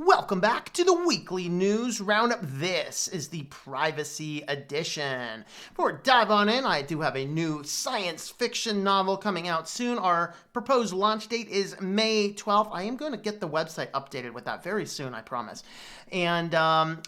Welcome back to the weekly news roundup. This is the privacy edition. Before we dive on in, I do have a new science fiction novel coming out soon. Our proposed launch date is May 12th. I am going to get the website updated with that very soon, I promise. And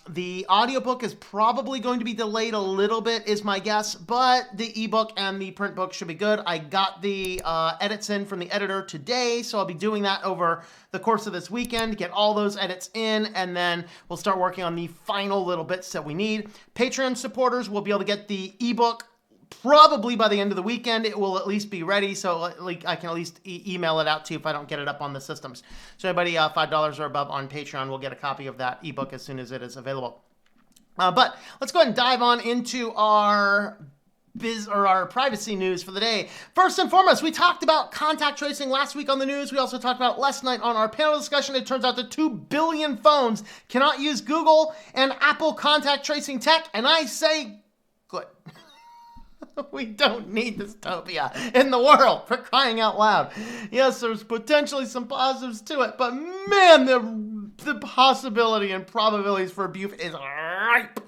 the audiobook is probably going to be delayed a little bit, is my guess, but the ebook and the print book should be good. I got the edits in from the editor today, so I'll be doing that over the course of this weekend, get all those edits in, and then we'll start working on the final little bits that we need. Patreon supporters will be able to get the ebook probably by the end of the weekend. It will at least be ready, so I can at least email it out to you if I don't get it up on the systems. So anybody $5 or above on Patreon will get a copy of that ebook as soon as it is available. But let's go ahead and dive on into our privacy news for the day. First and foremost, we talked about contact tracing last week on the news. We also talked about last night on our panel discussion. It turns out that 2 billion phones cannot use Google and Apple contact tracing tech, and I say, good. We don't need dystopia in the world, for crying out loud. Yes, there's potentially some positives to it, but man, the possibility and probabilities for abuse is ripe.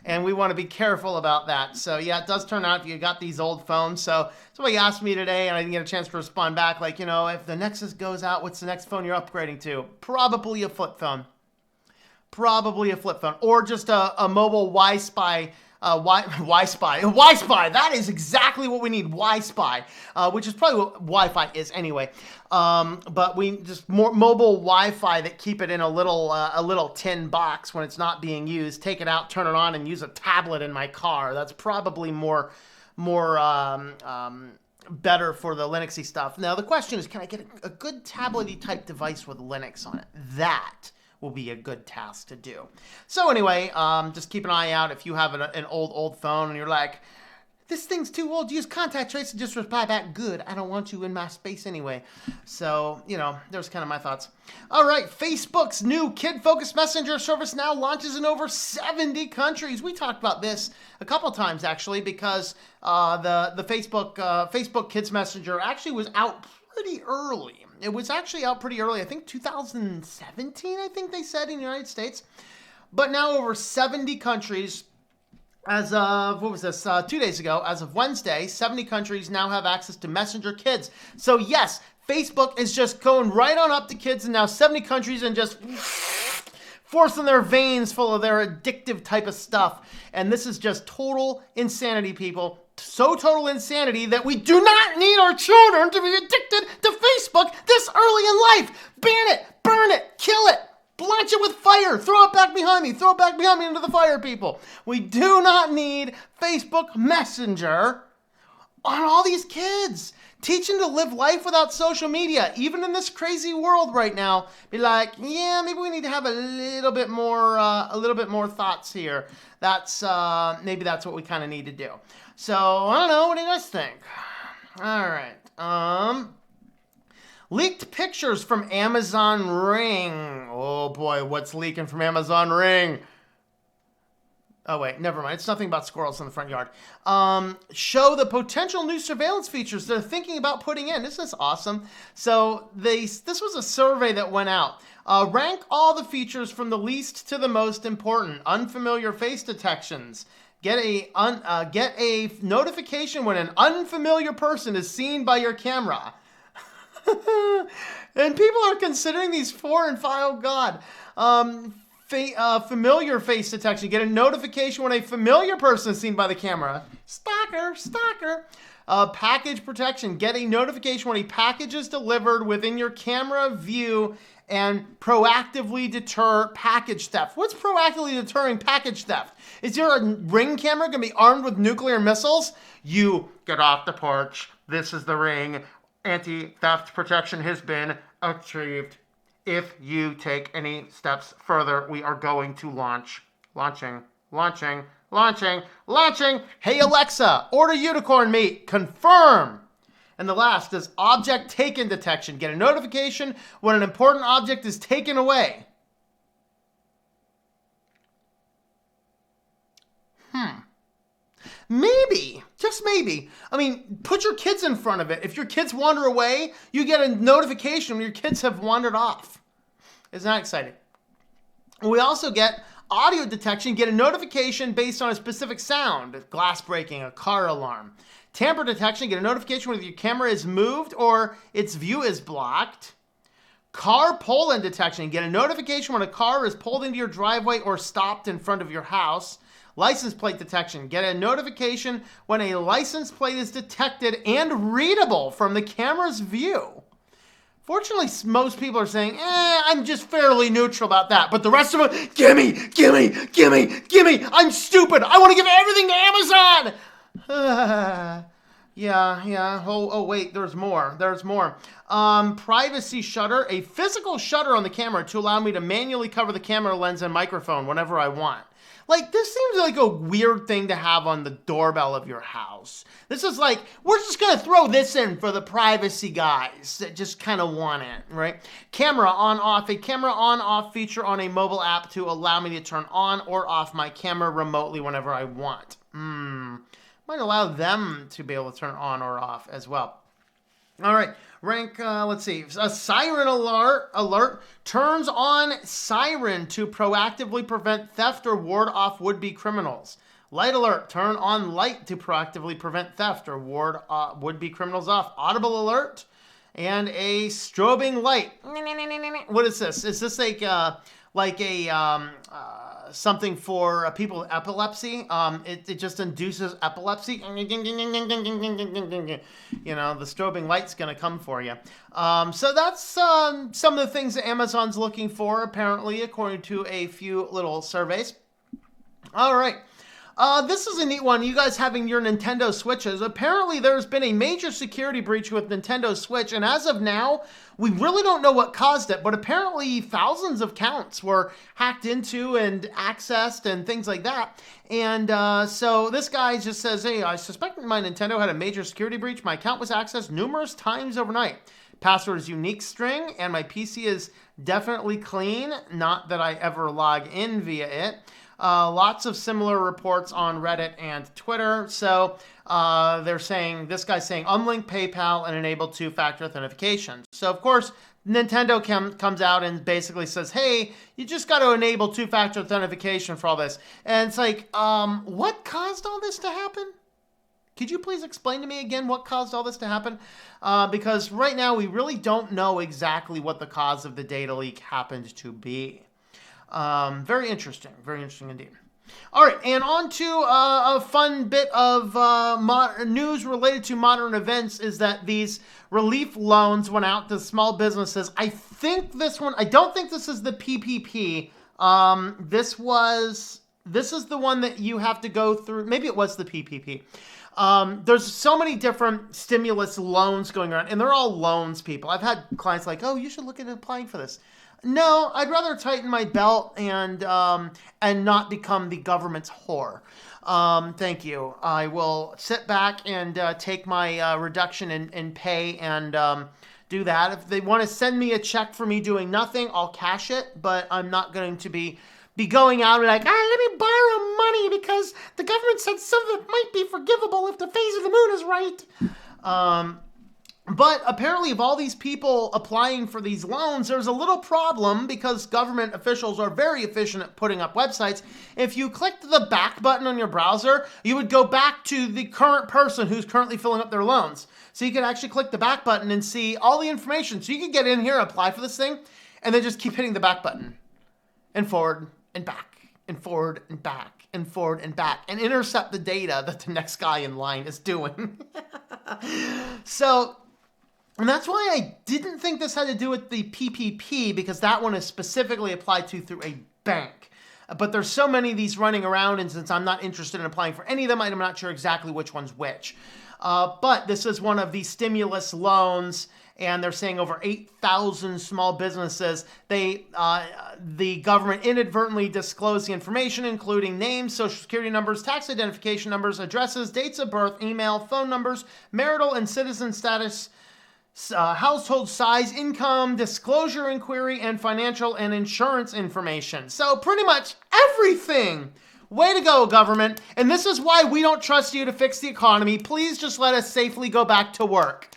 And we want to be careful about that. So yeah, it does turn out if you got these old phones. So somebody asked me today, and I didn't get a chance to respond back, like, if the Nexus goes out, what's the next phone you're upgrading to? Probably a flip phone. Probably a flip phone. Or just a mobile Wi-Spy. Wi-Spy. That is exactly what we need. Wi-Spy, which is probably what Wi-Fi is anyway. But we just more mobile Wi-Fi that keep it in a little tin box when it's not being used. Take it out, turn it on, and use a tablet in my car. That's probably more better for the Linuxy stuff. Now the question is, can I get a good tablet-y type device with Linux on it? That will be a good task to do. So anyway, just keep an eye out if you have an old phone and you're like, this thing's too old to use contact trace, and just reply back, good, I don't want you in my space anyway. So, there's kind of my thoughts. All right, Facebook's new kid-focused messenger service now launches in over 70 countries. We talked about this a couple times, actually, because the Facebook Kids Messenger actually was out pretty early. It was actually out pretty early, I think 2017, I think they said in the United States. But now over 70 countries, as of, 2 days ago, as of Wednesday, 70 countries now have access to Messenger Kids. So yes, Facebook is just going right on up to kids in now 70 countries and just forcing their veins full of their addictive type of stuff. And this is just total insanity, people. So total insanity that we do not need our children to be addicted to Facebook this early in life. Ban it, burn it, kill it, launch it with fire, throw it back behind me into the fire, people. We do not need Facebook Messenger on all these kids. Teach them to live life without social media, even in this crazy world right now. Be like, yeah, maybe we need to have a little bit more thoughts here. Maybe that's what we kind of need to do. So I don't know. What do you guys think? All right. Leaked pictures from Amazon Ring. Oh boy, what's leaking from Amazon Ring? Oh, wait, never mind. It's nothing about squirrels in the front yard. Show the potential new surveillance features they're thinking about putting in. This is awesome. So this was a survey that went out. Rank all the features from the least to the most important. Unfamiliar face detections. Get a notification when an unfamiliar person is seen by your camera. And people are considering these 4 and 5. Oh, God. Familiar face detection. Get a notification when a familiar person is seen by the camera. Stalker. Package protection. Get a notification when a package is delivered within your camera view and proactively deter package theft. What's proactively deterring package theft? Is your Ring camera going to be armed with nuclear missiles? You get off the porch. This is the Ring. Anti-theft protection has been achieved. If you take any steps further, we are going to launching. Hey Alexa, order unicorn meat. Confirm. And the last is object taken detection. Get a notification when an important object is taken away. Maybe, just maybe. I mean, put your kids in front of it. If your kids wander away, you get a notification when your kids have wandered off. Isn't that exciting? We also get audio detection, get a notification based on a specific sound, glass breaking, a car alarm. Tamper detection, get a notification whether your camera is moved or its view is blocked. Car pull-in detection, get a notification when a car is pulled into your driveway or stopped in front of your house. License plate detection, get a notification when a license plate is detected and readable from the camera's view. Fortunately, most people are saying, I'm just fairly neutral about that. But the rest of them, gimme. I'm stupid. I want to give everything to Amazon. Yeah. Oh, wait, there's more. Privacy shutter, a physical shutter on the camera to allow me to manually cover the camera lens and microphone whenever I want. Like, this seems like a weird thing to have on the doorbell of your house. This is like, we're just going to throw this in for the privacy guys that just kind of want it, right? Camera on-off, a camera on-off feature on a mobile app to allow me to turn on or off my camera remotely whenever I want. Might allow them to be able to turn on or off as well. All right, let's see. A siren alert turns on siren to proactively prevent theft or ward off would-be criminals. Light alert, turn on light to proactively prevent theft or ward would-be criminals off. Audible alert and a strobing light. What is this? Is this like something for people with epilepsy? It just induces epilepsy. You know, the strobing light's going to come for you. So that's some of the things that Amazon's looking for, apparently, according to a few little surveys. All right. This is a neat one. You guys having your Nintendo Switches. Apparently, there's been a major security breach with Nintendo Switch, and as of now, we really don't know what caused it, but apparently thousands of accounts were hacked into and accessed and things like that. And so this guy just says, hey, I suspect my Nintendo had a major security breach. My account was accessed numerous times overnight. Password is unique string, and my PC is definitely clean. Not that I ever log in via it. Lots of similar reports on Reddit and Twitter. So they're saying, this guy's saying, unlink PayPal and enable two-factor authentication. So, of course, Nintendo comes out and basically says, hey, you just got to enable two-factor authentication for all this. And it's like, what caused all this to happen? Could you please explain to me again what caused all this to happen? Because right now we really don't know exactly what the cause of the data leak happened to be. Very interesting indeed. All right, and on to a fun bit of news related to modern events is that these relief loans went out to small businesses. I don't think this is the PPP. This is the one that you have to go through. Maybe it was the PPP. There's so many different stimulus loans going around, and they're all loans, people. I've had clients like, oh, you should look at applying for this. No, I'd rather tighten my belt and not become the government's whore. Thank you. I will sit back and take my reduction in pay and do that. If they want to send me a check for me doing nothing, I'll cash it, but I'm not going to be going out and like, let me borrow money because the government said some of it might be forgivable if the phase of the moon is right. But apparently of all these people applying for these loans, there's a little problem because government officials are very efficient at putting up websites. If you clicked the back button on your browser, you would go back to the current person who's currently filling up their loans. So you could actually click the back button and see all the information. So you could get in here, apply for this thing, and then just keep hitting the back button and forward and back and forward and back and forward and back and intercept the data that the next guy in line is doing. And that's why I didn't think this had to do with the PPP, because that one is specifically applied to through a bank. But there's so many of these running around, and since I'm not interested in applying for any of them, I'm not sure exactly which one's which. But this is one of these stimulus loans, and they're saying over 8,000 small businesses, the government inadvertently disclosed the information, including names, social security numbers, tax identification numbers, addresses, dates of birth, email, phone numbers, marital and citizen status, household size, income, disclosure inquiry, and financial and insurance information. So pretty much everything. Way to go, government. And this is why we don't trust you to fix the economy. Please just let us safely go back to work.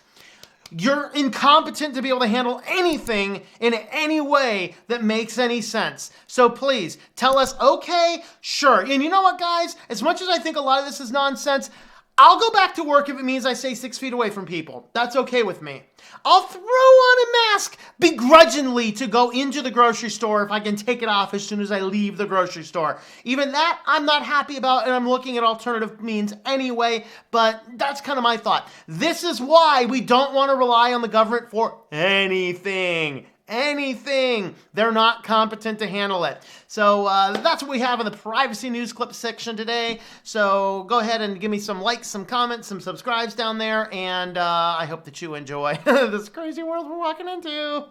You're incompetent to be able to handle anything in any way that makes any sense. So please tell us, okay, sure. And you know what, guys? As much as I think a lot of this is nonsense, I'll go back to work if it means I stay 6 feet away from people. That's okay with me. I'll throw on a mask begrudgingly to go into the grocery store if I can take it off as soon as I leave the grocery store. Even that, I'm not happy about, and I'm looking at alternative means anyway, but that's kind of my thought. This is why we don't want to rely on the government for anything. Anything. They're not competent to handle it. So that's what we have in the privacy news clip section today. So go ahead and give me some likes, some comments, some subscribes down there, and I hope that you enjoy this crazy world we're walking into.